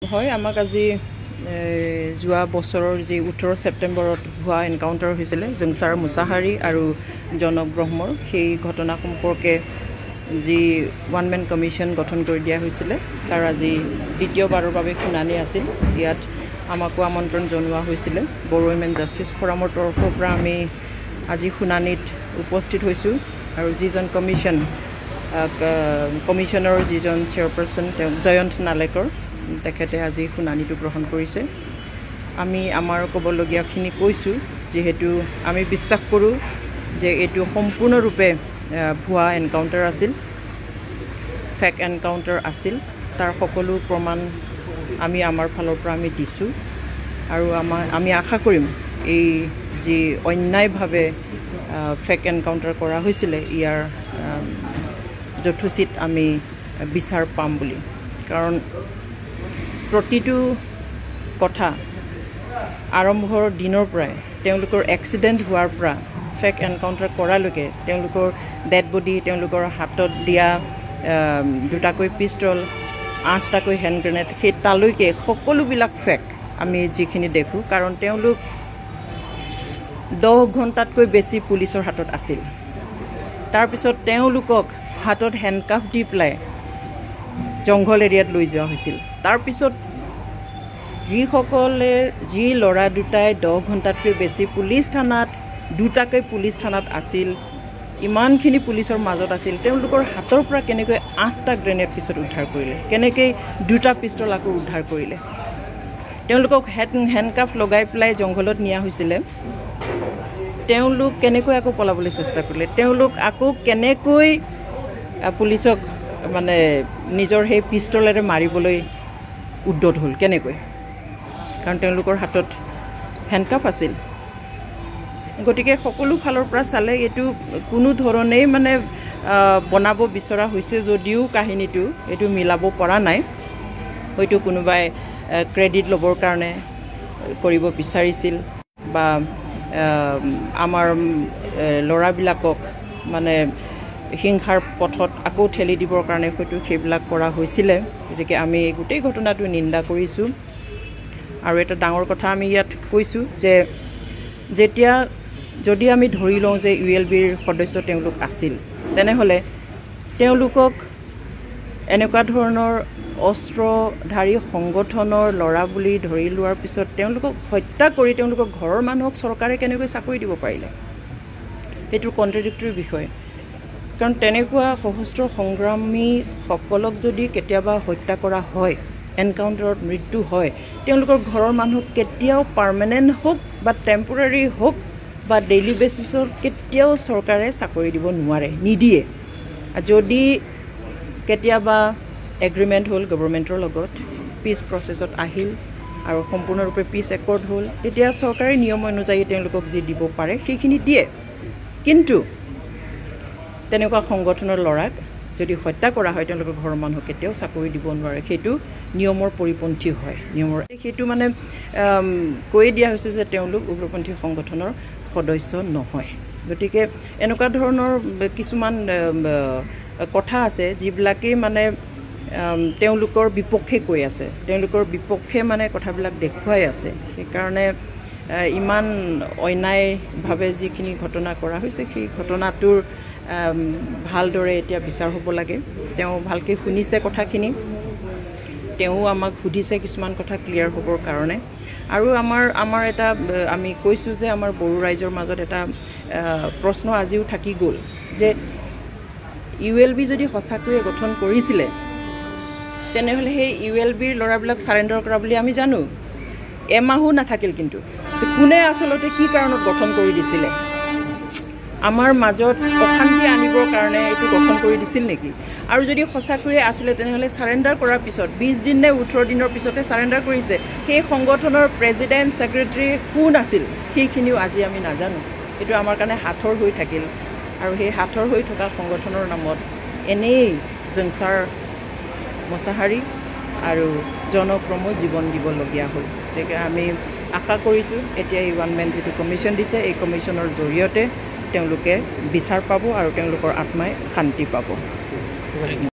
হয় আমাক আজি যোৱা বছৰৰ যে 18 ছেপ্টেম্বৰত হোৱা এনকাউণ্টাৰ হৈছিলে জংছাৰ মুছাহাৰী আৰু জনক ব্ৰহ্মৰ সেই ঘটনা সম্পৰ্কে যি ওৱান মেন কমিশ্যন গঠন কৰি দিয়া হৈছিলে তাৰ আজি দ্বিতীয়বাৰৰ বাবে শুনানি আছিল। ইয়াত আমাকো আমন্ত্ৰণ জনোৱা হৈছিলে। বড়ো উইমেন জাষ্টিছ ফৰামৰ তৰফৰ পৰা আমি আজি শুনানিত উপস্থিত হৈছোঁ আৰু যিজন কমিশ্যনৰ যিজন চেয়াৰপাৰ্চন তেওঁ জয়ন্ত নালেকৰ তেখেতে আজি শুনানিটো গ্ৰহণ কৰিছে। আমি আমাৰ ক'বলগীয়াখিনি কৈছোঁ, যিহেতু আমি বিশ্বাস কৰোঁ যে এইটো সম্পূৰ্ণৰূপে ভুৱা এনকাউণ্টাৰ আছিল, ফেক এনকাউণ্টাৰ আছিল। তাৰ সকলো প্ৰমাণ আমি আমাৰ ফালৰ পৰা আমি দিছোঁ আৰু আমি আশা কৰিম এই যি অন্যায়ভাৱে ফেক এনকাউণ্টাৰ কৰা হৈছিলে ইয়াৰ যথোচিত আমি বিচাৰ পাম বুলি। কাৰণ প্ৰতিটো কথা আৰম্ভৰ দিনৰ পৰাই তেওঁলোকৰ এক্সিডেণ্ট হোৱাৰ পৰা ফেক এনকাউণ্টাৰ কৰালৈকে তেওঁলোকৰ ডেড বডি, তেওঁলোকৰ হাতত দিয়া দুটাকৈ পিষ্টল, 8টাকৈ হেণ্ড গ্ৰেনেড, সেই তালৈকে সকলোবিলাক ফেক আমি যিখিনি দেখোঁ। কাৰণ তেওঁলোক 10 ঘণ্টাতকৈ বেছি পুলিচৰ হাতত আছিল। তাৰপিছত তেওঁলোকক হাতত হেণ্ডকাফ দি পেলাই জংঘল এৰিয়াত লৈ যোৱা হৈছিল। তাৰপিছত যি ল'ৰা দুটাই 10 ঘণ্টাতকৈ বেছি পুলিচ থানাত, 2টাকৈ পুলিচ থানাত আছিল, ইমানখিনি পুলিচৰ মাজত আছিল, তেওঁলোকৰ হাতৰ পৰা কেনেকৈ 8টা গ্ৰেনেড পিছত উদ্ধাৰ কৰিলে, কেনেকৈ 2টা পিষ্টল আকৌ উদ্ধাৰ কৰিলে। তেওঁলোকক হেণ্ডকাফ লগাই পেলাই জংঘলত নিয়া হৈছিলে। তেওঁলোক কেনেকৈ আকৌ পলাবলৈ চেষ্টা কৰিলে, তেওঁলোক আকৌ কেনেকৈ পুলিচক মানে নিজৰ সেই পিষ্টলেৰে মাৰিবলৈ উদ্যত হ'ল, কেনেকৈ? কাৰণ তেওঁলোকৰ হাতত হেণ্ডকাফ আছিল। গতিকে সকলো ফালৰ পৰা চালে এইটো কোনো ধৰণেই মানে বনাব বিচৰা হৈছে যদিও কাহিনীটো এইটো মিলাব পৰা নাই। হয়তো কোনোবাই ক্ৰেডিট ল'বৰ কাৰণে কৰিব বিচাৰিছিল বা আমাৰ ল'ৰাবিলাকক মানে হিংসাৰ পথত আকৌ ঠেলি দিবৰ কাৰণে হয়তো সেইবিলাক কৰা হৈছিলে। গতিকে আমি গোটেই ঘটনাটো নিন্দা কৰিছোঁ। আৰু এটা ডাঙৰ কথা আমি ইয়াত কৈছোঁ যে যদি আমি ধৰি লওঁ যে ULBৰ সদস্য তেওঁলোক আছিল, তেনেহ'লে তেওঁলোকক এনেকুৱা ধৰণৰ অস্ত্ৰধাৰী সংগঠনৰ ল'ৰা বুলি ধৰি লোৱাৰ পিছত তেওঁলোকক হত্যা কৰি তেওঁলোকৰ ঘৰৰ মানুহক চৰকাৰে কেনেকৈ চাকৰি দিব পাৰিলে, সেইটো কণ্ট্ৰডিক্টৰী বিষয়। কাৰণ তেনেকুৱা সশস্ত্ৰ সংগ্ৰামীসকলক যদি কেতিয়াবা হত্যা কৰা হয়, এনকাউণ্টাৰত মৃত্যু হয়, তেওঁলোকৰ ঘৰৰ মানুহক কেতিয়াও পাৰ্মানেণ্ট হওক বা টেম্পৰাৰী হওক বা ডেইলি বেচিছত কেতিয়াও চৰকাৰে চাকৰি দিব নোৱাৰে, নিদিয়ে। যদি কেতিয়াবা এগ্ৰিমেণ্ট হ'ল গভৰ্ণমেণ্টৰ লগত, পিচ প্ৰচেছত আহিল আৰু সম্পূৰ্ণৰূপে পিচ একৰ্ড হ'ল, তেতিয়া চৰকাৰী নিয়ম অনুযায়ী তেওঁলোকক যি দিব পাৰে সেইখিনি দিয়ে। কিন্তু তেনেকুৱা সংগঠনৰ ল'ৰাক যদি হত্যা কৰা হয়, তেওঁলোকৰ ঘৰৰ মানুহক কেতিয়াও চাকৰি দিব নোৱাৰে, সেইটো নিয়মৰ পৰিপন্থী হয়। সেইটো মানে কৈয়ে দিয়া হৈছে যে তেওঁলোক উগ্ৰপন্থী সংগঠনৰ সদস্য নহয়। গতিকে এনেকুৱা ধৰণৰ কিছুমান কথা আছে যিবিলাকেই মানে তেওঁলোকৰ বিপক্ষে কৈ আছে, তেওঁলোকৰ বিপক্ষে মানে কথাবিলাক দেখুৱাই আছে। সেইকাৰণে ইমান অন্যায়ভাৱে যিখিনি ঘটনা কৰা হৈছে সেই ঘটনাটোৰ ভালদৰে এতিয়া বিচাৰ হ'ব লাগে। তেওঁ ভালকৈ শুনিছে কথাখিনি, তেওঁ আমাক সুধিছে কিছুমান কথা ক্লিয়াৰ হ'বৰ কাৰণে। আৰু আমাৰ এটা আমি কৈছোঁ যে আমাৰ বড়ো ৰাইজৰ মাজত এটা প্ৰশ্ন আজিও থাকি গ'ল যে ULB যদি সঁচাকৈয়ে গঠন কৰিছিলে তেনেহ'লে সেই ULBৰ ল'ৰাবিলাক চাৰেণ্ডাৰ কৰা বুলি আমি জানো। এমাহো নাথাকিল, কিন্তু কোনে আচলতে কি কাৰণত গঠন কৰি দিছিলে? আমাৰ মাজত অশান্তি আনিবৰ কাৰণে এইটো গঠন কৰি দিছিল নেকি? আৰু যদি সঁচাকৈয়ে আছিলে তেনেহ'লে চাৰেণ্ডাৰ কৰাৰ পিছত 20 দিন নে 18 দিনৰ পিছতে চাৰেণ্ডাৰ কৰিছে। সেই সংগঠনৰ প্ৰেছিডেণ্ট, ছেক্ৰেটাৰী কোন আছিল সেইখিনিও আজি আমি নাজানো। এইটো আমাৰ কাৰণে হাথৰ হৈ থাকিল। আৰু সেই হাথৰ হৈ থকা সংগঠনৰ নামত এনেই জংছাৰ মুছাহাৰী আৰু জনক ব্ৰহ্ম জীৱন দিবলগীয়া হ'ল। গতিকে আমি আশা কৰিছোঁ এতিয়া এই ওৱান মেন যিটো কমিশ্যন দিছে, এই কমিশ্যনৰ জৰিয়তে তেওঁলোকে বিচাৰ পাব আৰু তেওঁলোকৰ আত্মাই শান্তি পাব।